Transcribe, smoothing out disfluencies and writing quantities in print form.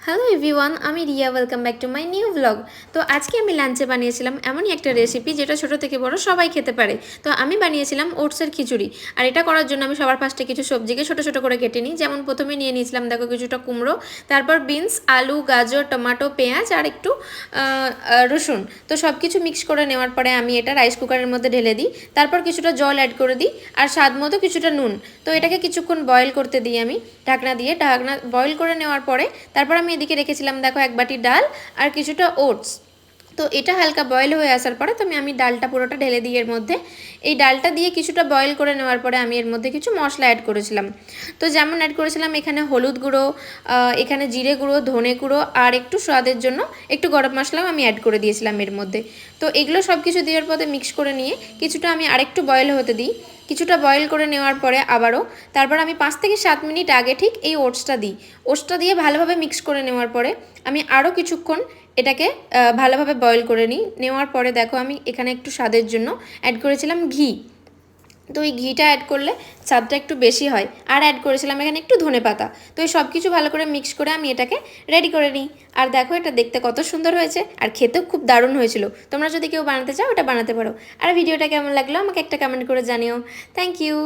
Hello everyone, আমি Riya. Welcome back to my new blog. তো আজকে আমি লাঞ্চে বানিয়েছিলাম এমনই একটা রেসিপি যেটা ছোটো থেকে বড় সবাই খেতে পারে। তো আমি বানিয়েছিলাম ওটসের খিচুড়ি। আর এটা করার জন্য আমি সবার ফার্স্টে কিছু সবজিকে ছোটো ছোটো করে কেটে নিই। যেমন প্রথমে নিয়ে নিয়েছিলাম দেখো কিছুটা কুমড়ো, তারপর বিনস, আলু, গাজর, টমেটো, পেঁয়াজ আর একটু রসুন। তো সব কিছু মিক্স করে নেওয়ার পরে আমি এটা রাইস কুকারের মধ্যে ঢেলে দিই। তারপর কিছুটা জল অ্যাড করে দিই আর স্বাদ মতো কিছুটা নুন। তো এটাকে কিছুক্ষণ বয়েল করতে দিই আমি ঢাকনা দিয়ে। ঢাকনা বয়েল করে নেওয়ার পরে তারপর আমি এদিকে রেখেছিলাম দেখো এক বাটি ডাল আর কিছুটা ওটস। তো এটা হালকা বয়েল হয়ে আসার পরে তো আমি ডালটা পুরোটা ঢেলে দিই এর মধ্যে। এই ডালটা দিয়ে কিছুটা বয়েল করে নেওয়ার পরে আমি এর মধ্যে কিছু মশলা অ্যাড করেছিলাম। তো যেমন অ্যাড করেছিলাম এখানে হলুদ গুঁড়ো, এখানে জিরে গুঁড়ো, ধনে গুঁড়ো আর একটু স্বাদের জন্য একটু গরম মশলাও আমি অ্যাড করে দিয়েছিলাম এর মধ্যে। তো এগুলো সব কিছু দেওয়ার পরে মিক্স করে নিয়ে কিছুটা আমি আরেকটু বয়েল হতে দিই। কিছুটা বয়েল করে নেওয়ার পরে আবারও তারপর আমি 5 থেকে 7 মিনিট আগে ঠিক এই ওটসটা দিই। ওটসটা দিয়ে ভালোভাবে মিক্স করে নেওয়ার পরে আমি আরও কিছুক্ষণ এটাকে ভালোভাবে বয়েল করে নেওয়ার পরে দেখো আমি এখানে একটু স্বাদের জন্য অ্যাড করেছিলাম ঘি। তো এই ঘিটা অ্যাড করলে স্বাদটা একটু বেশি হয়। আর অ্যাড করেছিলাম এখানে একটু ধনেপাতা। তো এই সব কিছু ভালো করে মিক্স করে আমি এটাকে রেডি করে নিই। আর দেখো এটা দেখতে কত সুন্দর হয়েছে আর খেতেও খুব দারুণ হয়েছিল। তোমরা যদি কেউ বানাতে চাও এটা বানাতে পারো। আর ভিডিওটা কেমন লাগলো আমাকে একটা কমেন্ট করে জানিও। Thank you.